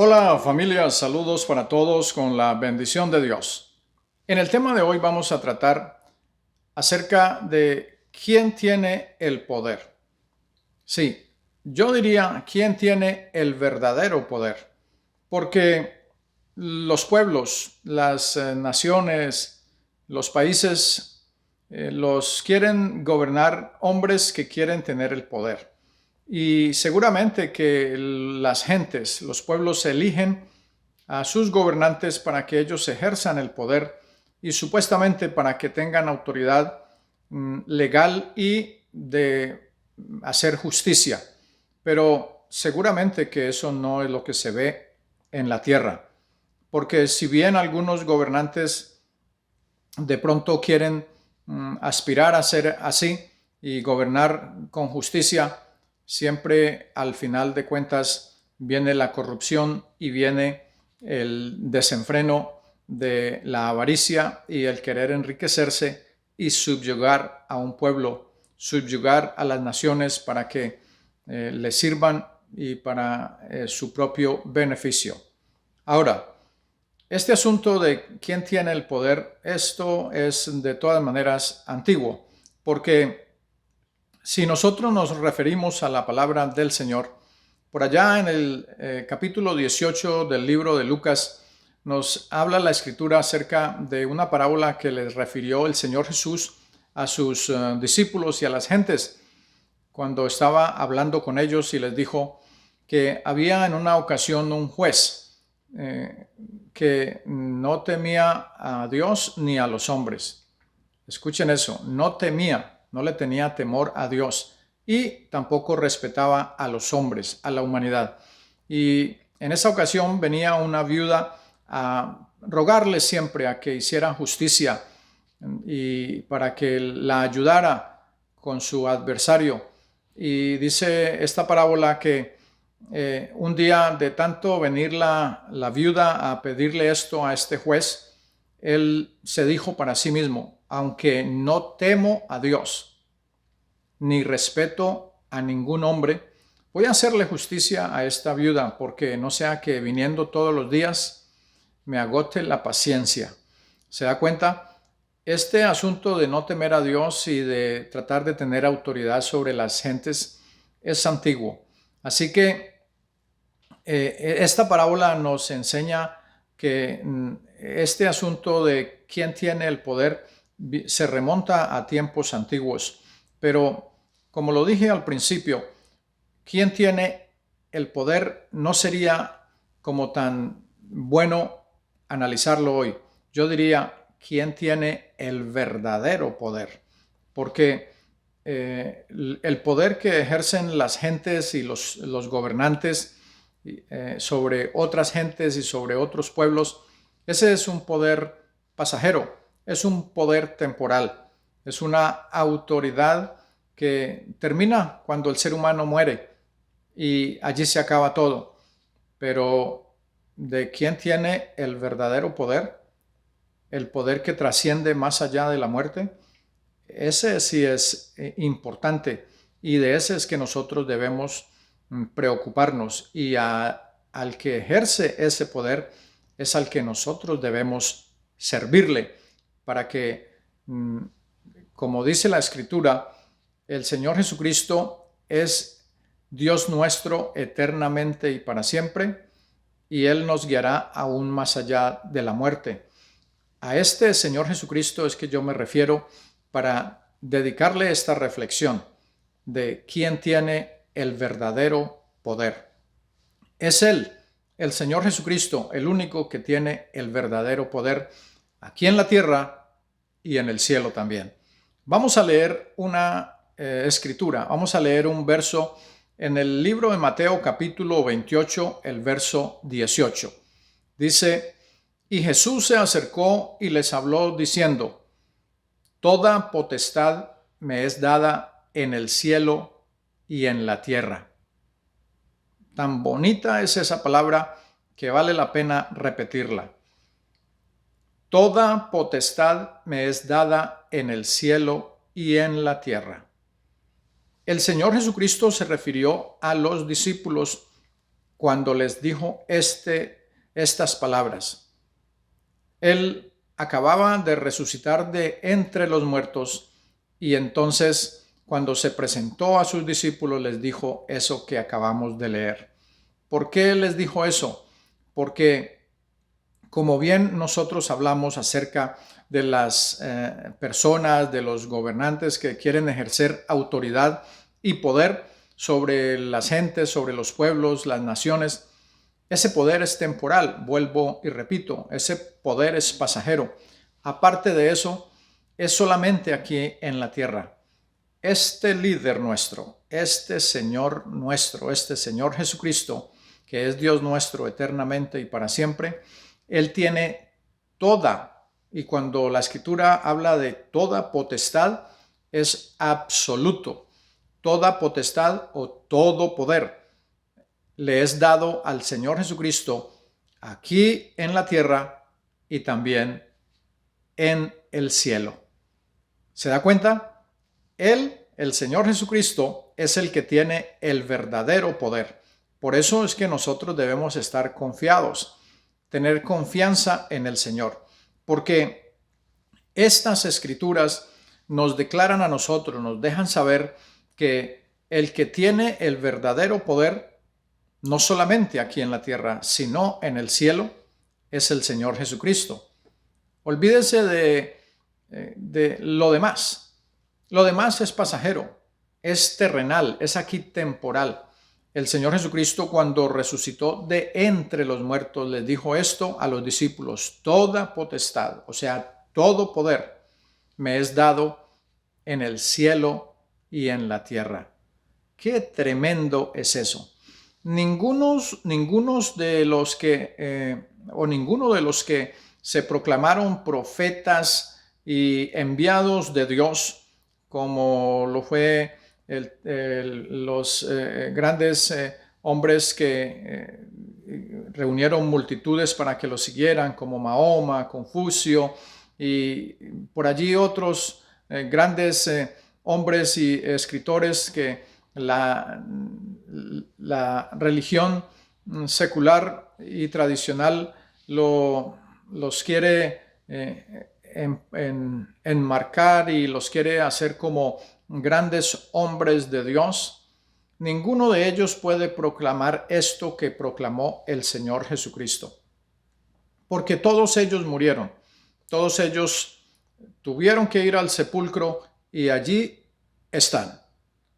Hola familia, saludos para todos con la bendición de Dios. En el tema de hoy vamos a tratar acerca de quién tiene el poder. Sí, yo diría quién tiene el verdadero poder, porque los pueblos, las naciones, los países, los quieren gobernar hombres que quieren tener el poder. Y seguramente que las gentes, los pueblos eligen a sus gobernantes para que ellos ejerzan el poder y supuestamente para que tengan autoridad legal y de hacer justicia. Pero seguramente que eso no es lo que se ve en la tierra. Porque si bien algunos gobernantes de pronto quieren aspirar a ser así y gobernar con justicia, siempre al final de cuentas viene la corrupción y viene el desenfreno de la avaricia y el querer enriquecerse y subyugar a un pueblo, subyugar a las naciones para que le sirvan y para su propio beneficio. Ahora, este asunto de quién tiene el poder, esto es de todas maneras antiguo, porque si nosotros nos referimos a la palabra del Señor, por allá en el capítulo 18 del libro de Lucas, nos habla la Escritura acerca de una parábola que les refirió el Señor Jesús a sus discípulos y a las gentes, cuando estaba hablando con ellos y les dijo que había en una ocasión un juez que no temía a Dios ni a los hombres. Escuchen eso, no temía, no le tenía temor a Dios y tampoco respetaba a los hombres, a la humanidad. Y en esa ocasión venía una viuda a rogarle siempre a que hiciera justicia y para que la ayudara con su adversario. Y dice esta parábola que un día de tanto venir la viuda a pedirle esto a este juez, él se dijo para sí mismo: aunque no temo a Dios, ni respeto a ningún hombre, voy a hacerle justicia a esta viuda, porque no sea que viniendo todos los días me agote la paciencia. ¿Se da cuenta? Este asunto de no temer a Dios y de tratar de tener autoridad sobre las gentes es antiguo. Así que esta parábola nos enseña que este asunto de quién tiene el poder se remonta a tiempos antiguos. Pero, como lo dije al principio, quién tiene el poder no sería como tan bueno analizarlo hoy. Yo diría quién tiene el verdadero poder. Porque el poder que ejercen las gentes y los gobernantes sobre otras gentes y sobre otros pueblos, ese es un poder pasajero, es un poder temporal, es una autoridad que termina cuando el ser humano muere y allí se acaba todo. Pero ¿de quién tiene el verdadero poder? El poder que trasciende más allá de la muerte. Ese sí es importante y de ese es que nosotros debemos preocuparnos, y al que ejerce ese poder es al que nosotros debemos servirle para que, como dice la Escritura, el Señor Jesucristo es Dios nuestro eternamente y para siempre, y Él nos guiará aún más allá de la muerte. A este Señor Jesucristo es que yo me refiero para dedicarle esta reflexión de quién tiene el verdadero poder. Es Él, el Señor Jesucristo, el único que tiene el verdadero poder aquí en la tierra y en el cielo también. Vamos a leer una escritura, vamos a leer un verso en el libro de Mateo capítulo 28, el verso 18. Dice: y Jesús se acercó y les habló diciendo: toda potestad me es dada en el cielo y en la tierra. Tan bonita es esa palabra que vale la pena repetirla. Toda potestad me es dada en el cielo y en la tierra. El Señor Jesucristo se refirió a los discípulos cuando les dijo estas palabras. Él acababa de resucitar de entre los muertos y entonces cuando se presentó a sus discípulos les dijo eso que acabamos de leer. ¿Por qué les dijo eso? Porque como bien nosotros hablamos acerca de las personas, de los gobernantes que quieren ejercer autoridad y poder sobre las gentes, sobre los pueblos, las naciones, ese poder es temporal, vuelvo y repito, ese poder es pasajero. Aparte de eso, es solamente aquí en la tierra. Este líder nuestro, este Señor Jesucristo, que es Dios nuestro eternamente y para siempre, Él tiene toda, y cuando la Escritura habla de toda potestad, es absoluto. Toda potestad o todo poder le es dado al Señor Jesucristo aquí en la tierra y también en el cielo. ¿Se da cuenta? Él, el Señor Jesucristo, es el que tiene el verdadero poder. Por eso es que nosotros debemos estar confiados, tener confianza en el Señor, porque estas escrituras nos declaran a nosotros, nos dejan saber que el que tiene el verdadero poder, no solamente aquí en la tierra, sino en el cielo, es el Señor Jesucristo. Olvídese de lo demás. Lo demás es pasajero, es terrenal, es aquí temporal. El Señor Jesucristo, cuando resucitó de entre los muertos, les dijo esto a los discípulos: toda potestad, o sea, todo poder me es dado en el cielo y en la tierra. Qué tremendo es eso. Ninguno de los que se proclamaron profetas y enviados de Dios, como lo fue los grandes hombres que reunieron multitudes para que lo siguieran, como Mahoma, Confucio y por allí otros grandes hombres y escritores que la religión secular y tradicional los quiere enmarcar y los quiere hacer como grandes hombres de Dios. Ninguno de ellos puede proclamar esto que proclamó el Señor Jesucristo, porque todos ellos murieron, todos ellos tuvieron que ir al sepulcro y allí están.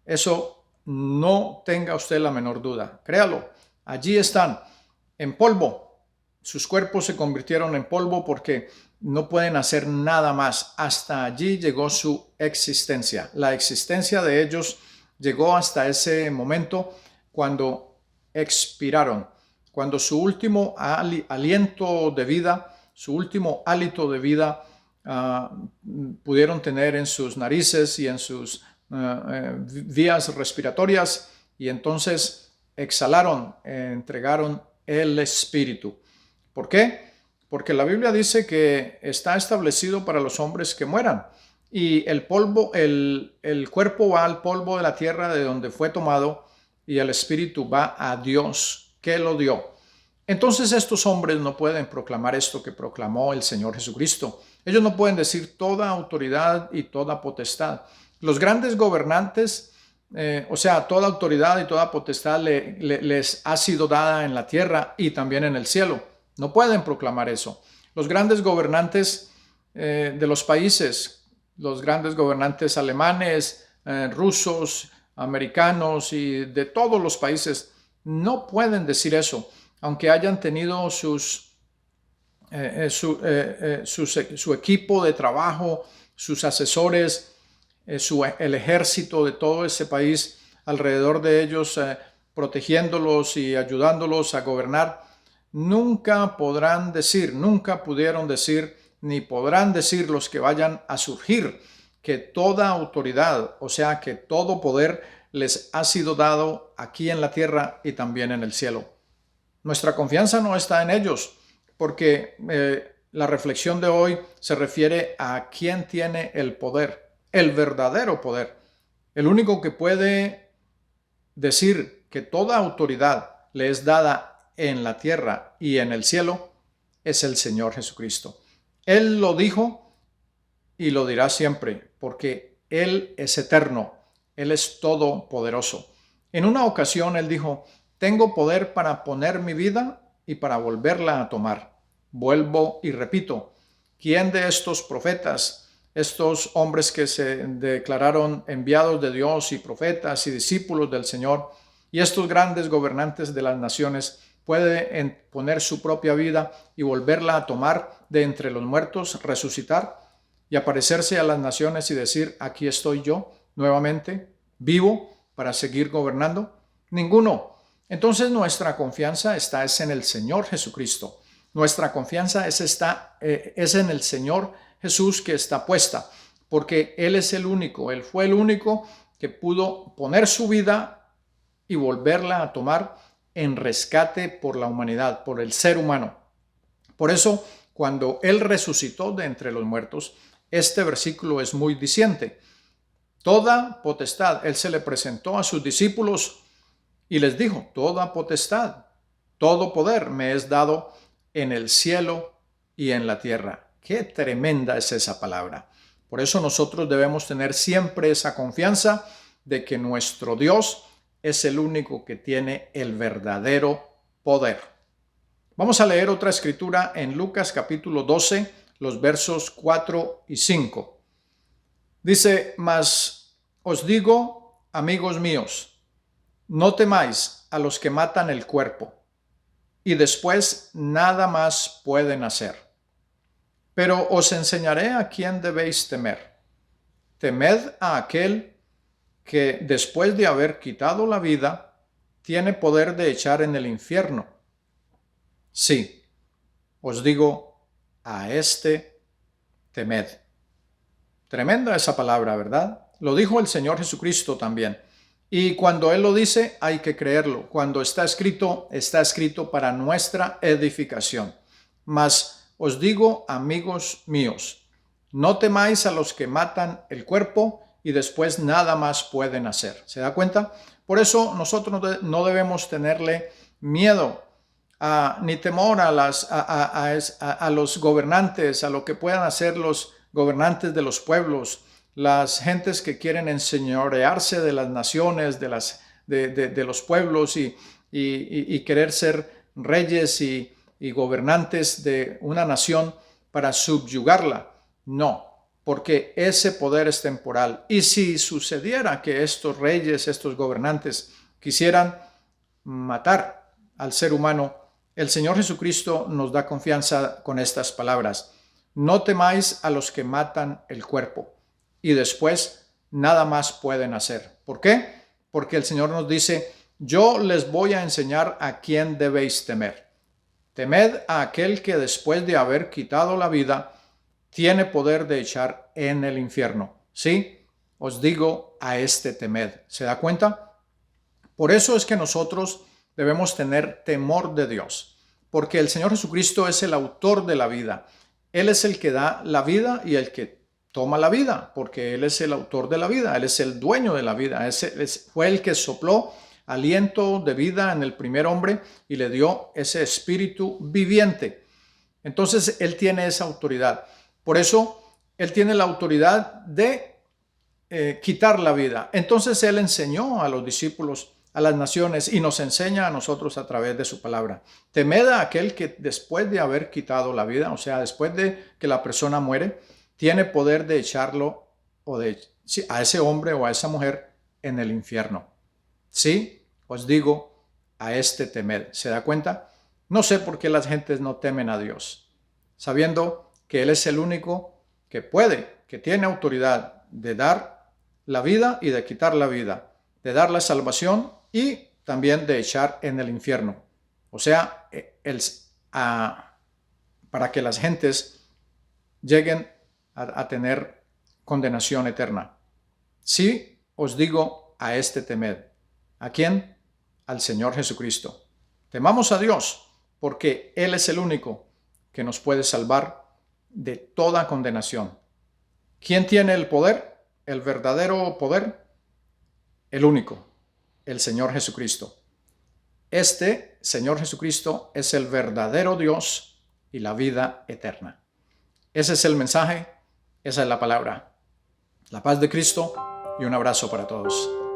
Eso no tenga usted la menor duda, créalo, allí están, en polvo. Sus cuerpos se convirtieron en polvo porque no pueden hacer nada más. Hasta allí llegó su existencia. La existencia de ellos llegó hasta ese momento cuando expiraron, cuando su último aliento de vida, su último hálito de vida pudieron tener en sus narices y en sus vías respiratorias, y entonces exhalaron, entregaron el espíritu. ¿Por qué? Porque la Biblia dice que está establecido para los hombres que mueran, y el polvo, el cuerpo va al polvo de la tierra de donde fue tomado, y el espíritu va a Dios que lo dio. Entonces estos hombres no pueden proclamar esto que proclamó el Señor Jesucristo. Ellos no pueden decir toda autoridad y toda potestad. Los grandes gobernantes, toda autoridad y toda potestad les ha sido dada en la tierra y también en el cielo. No pueden proclamar eso. Los grandes gobernantes de los países, los grandes gobernantes alemanes, rusos, americanos y de todos los países, no pueden decir eso, aunque hayan tenido su equipo de trabajo, sus asesores, el ejército de todo ese país alrededor de ellos, protegiéndolos y ayudándolos a gobernar. Nunca pudieron decir, ni podrán decir los que vayan a surgir, que toda autoridad, o sea, que todo poder les ha sido dado aquí en la tierra y también en el cielo. Nuestra confianza no está en ellos, porque la reflexión de hoy se refiere a quién tiene el poder, el verdadero poder. El único que puede decir que toda autoridad le es dada en la tierra y en el cielo es el Señor Jesucristo. Él lo dijo y lo dirá siempre, porque Él es eterno, Él es todopoderoso. En una ocasión Él dijo: tengo poder para poner mi vida y para volverla a tomar. Vuelvo y repito, ¿quién de estos profetas, estos hombres que se declararon enviados de Dios y profetas y discípulos del Señor, y estos grandes gobernantes de las naciones, puede poner su propia vida y volverla a tomar de entre los muertos, resucitar y aparecerse a las naciones y decir: aquí estoy yo nuevamente, vivo para seguir gobernando? Ninguno. Entonces nuestra confianza está en el Señor Jesucristo. Nuestra confianza es en el Señor Jesús que está puesta, porque Él es el único, Él fue el único que pudo poner su vida y volverla a tomar en rescate por la humanidad, por el ser humano. Por eso, cuando Él resucitó de entre los muertos, este versículo es muy diciente. Toda potestad, Él se le presentó a sus discípulos y les dijo: toda potestad, todo poder me es dado en el cielo y en la tierra. Qué tremenda es esa palabra. Por eso nosotros debemos tener siempre esa confianza de que nuestro Dios es el único que tiene el verdadero poder. Vamos a leer otra escritura en Lucas capítulo 12, los versos 4 y 5. Dice: mas os digo, amigos míos, no temáis a los que matan el cuerpo, y después nada más pueden hacer. Pero os enseñaré a quién debéis temer. Temed a aquel que, después de haber quitado la vida, tiene poder de echar en el infierno. Sí, os digo, a este temed. Tremenda esa palabra, ¿verdad? Lo dijo el Señor Jesucristo también. Y cuando Él lo dice, hay que creerlo. Cuando está escrito para nuestra edificación. Mas os digo, amigos míos, no temáis a los que matan el cuerpo y después nada más pueden hacer. ¿Se da cuenta? Por eso nosotros no debemos tenerle miedo ni temor a los gobernantes, a lo que puedan hacer los gobernantes de los pueblos, las gentes que quieren enseñorearse de las naciones, de los pueblos y querer ser reyes y gobernantes de una nación para subyugarla. No, porque ese poder es temporal. Y si sucediera que estos reyes, estos gobernantes quisieran matar al ser humano, el Señor Jesucristo nos da confianza con estas palabras: no temáis a los que matan el cuerpo y después nada más pueden hacer. ¿Por qué? Porque el Señor nos dice: yo les voy a enseñar a quién debéis temer. Temed a aquel que, después de haber quitado la vida, tiene poder de echar en el infierno. Sí, os digo, a este temed. ¿Se da cuenta? Por eso es que nosotros debemos tener temor de Dios, porque el Señor Jesucristo es el autor de la vida. Él es el que da la vida y el que toma la vida, porque Él es el autor de la vida, Él es el dueño de la vida. Fue el que sopló aliento de vida en el primer hombre y le dio ese espíritu viviente. Entonces Él tiene esa autoridad. Por eso Él tiene la autoridad de quitar la vida. Entonces Él enseñó a los discípulos, a las naciones, y nos enseña a nosotros a través de su palabra. Temed a aquel que, después de haber quitado la vida, o sea, después de que la persona muere, tiene poder de echarlo a ese hombre o a esa mujer en el infierno. Sí, os digo, a este temed. ¿Se da cuenta? No sé por qué las gentes no temen a Dios, sabiendo que Él es el único que puede, que tiene autoridad de dar la vida y de quitar la vida, de dar la salvación y también de echar en el infierno. O sea, para que las gentes lleguen a tener condenación eterna. Sí, os digo, a este temed. ¿A quién? Al Señor Jesucristo. Temamos a Dios, porque Él es el único que nos puede salvar de toda condenación. ¿Quién tiene el poder? El verdadero poder, el único, el Señor Jesucristo. Este Señor Jesucristo es el verdadero Dios y la vida eterna. Ese es el mensaje, esa es la palabra. La paz de Cristo y un abrazo para todos.